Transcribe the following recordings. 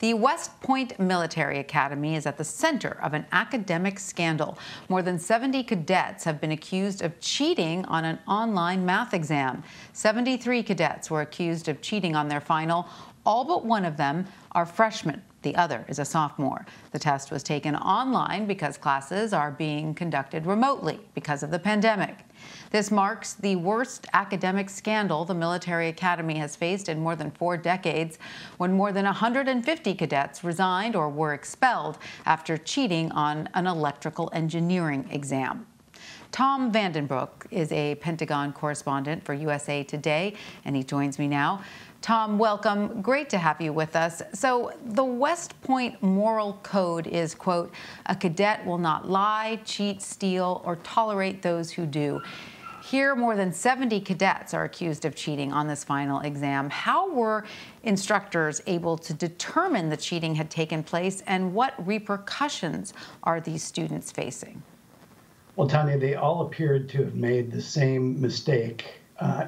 The West Point Military Academy is at the center of an academic scandal. More than 70 cadets have been accused of cheating on an online math exam. 73 cadets were accused of cheating on their final. All but one of them are freshmen. The other is a sophomore. The test was taken online because classes are being conducted remotely because of the pandemic. This marks the worst academic scandal the military academy has faced in more than 4 decades, when more than 150 cadets resigned or were expelled after cheating on an electrical engineering exam. Tom Vanden Brook is a Pentagon correspondent for USA Today, and he joins me now. Tom, welcome. Great to have you with us. So the West Point moral code is, quote, "A cadet will not lie, cheat, steal, or tolerate those who do." Here, more than 70 cadets are accused of cheating on this final exam. How were instructors able to determine the cheating had taken place, and what repercussions are these students facing? Well, Tanya, they all appeared to have made the same mistake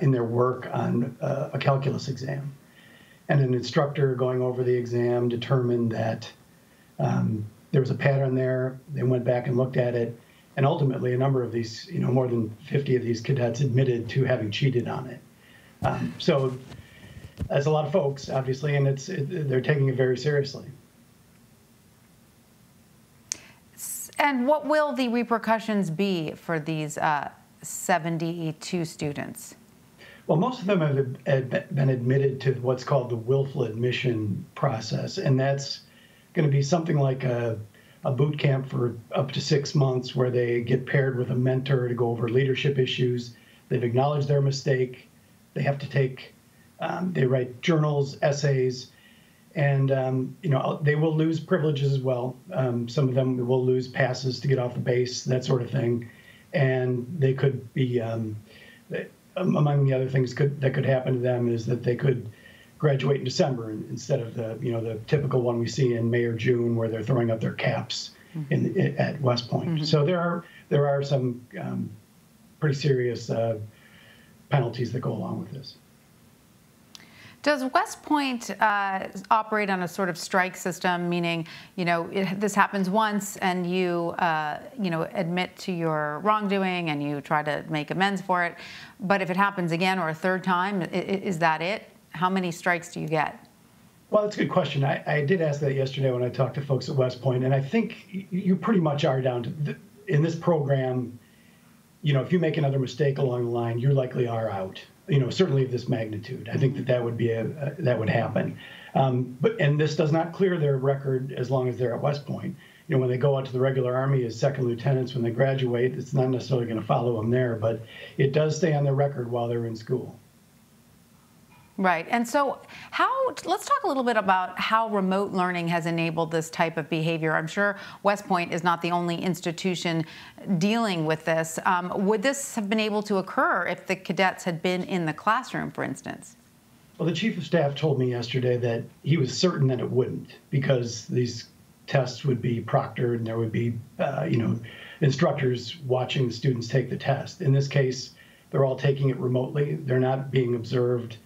in their work on a calculus exam. And an instructor going over the exam determined that there was a pattern there. They went back and looked at it. And ultimately, a number of these, more than 50 of these cadets admitted to having cheated on it. So that's a lot of folks, obviously, and they're taking it very seriously. And what will the repercussions be for these 72 students? Well, most of them have been admitted to what's called the willful admission process, and that's going to be something like a boot camp for up to 6 months, where they get paired with a mentor to go over leadership issues. They've acknowledged their mistake. They have to take, they write journals, essays, and they will lose privileges as well. Some of them will lose passes to get off the base, that sort of thing, and they could be. Among the other things that could happen to them is that they could graduate in December instead of the typical one we see in May or June, where they're throwing up their caps at West Point. Mm-hmm. So there are some pretty serious penalties that go along with this. Does West Point operate on a sort of strike system, meaning, this happens once and you, admit to your wrongdoing and you try to make amends for it, but if it happens again or a third time, is that it? How many strikes do you get? Well, that's a good question. I did ask that yesterday when I talked to folks at West Point, and I think you pretty much are down to, in this program, if you make another mistake along the line, you likely are out. Certainly of this magnitude. I think that would be that would happen. And this does not clear their record as long as they're at West Point. When they go out to the regular Army as second lieutenants, when they graduate, it's not necessarily going to follow them there, but it does stay on their record while they're in school. Right. And so let's talk a little bit about how remote learning has enabled this type of behavior. I'm sure West Point is not the only institution dealing with this. Would this have been able to occur if the cadets had been in the classroom, for instance? Well, the chief of staff told me yesterday that he was certain that it wouldn't, because these tests would be proctored and there would be, instructors watching the students take the test. In this case, they're all taking it remotely. They're not being observed.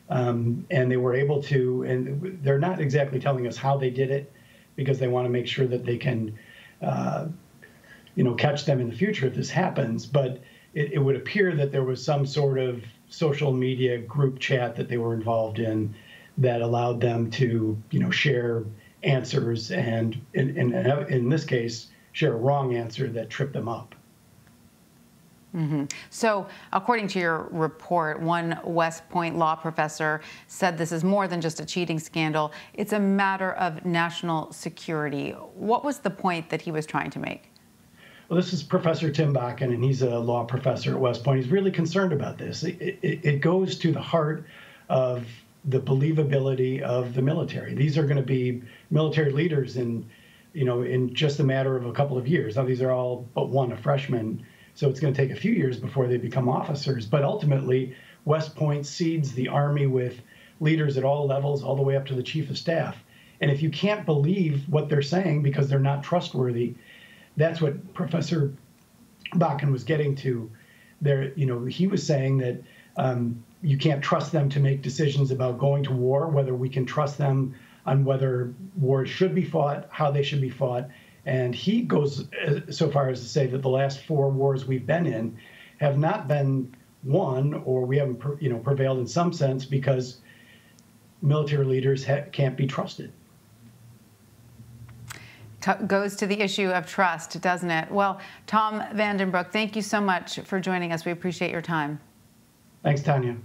And they were able to, and they're not exactly telling us how they did it, because they want to make sure that they can, catch them in the future if this happens. But it would appear that there was some sort of social media group chat that they were involved in that allowed them to, share answers and in this case, share a wrong answer that tripped them up. Mm-hmm. So, according to your report, one West Point law professor said this is more than just a cheating scandal. It's a matter of national security. What was the point that he was trying to make? Well, this is Professor Tim Bakken, and he's a law professor at West Point. He's really concerned about this. It goes to the heart of the believability of the military. These are going to be military leaders in just a matter of a couple of years. Now, these are all but one a freshman. So it's going to take a few years before they become officers. But ultimately, West Point seeds the Army with leaders at all levels, all the way up to the chief of staff. And if you can't believe what they're saying because they're not trustworthy, that's what Professor Bakken was getting to. There, he was saying that you can't trust them to make decisions about going to war, whether we can trust them on whether wars should be fought, how they should be fought. And he goes so far as to say that the last 4 wars we've been in have not been won, or we haven't prevailed in some sense, because military leaders can't be trusted. Goes to the issue of trust, doesn't it? Well, Tom Vanden Brook, thank you so much for joining us. We appreciate your time. Thanks, Tanya.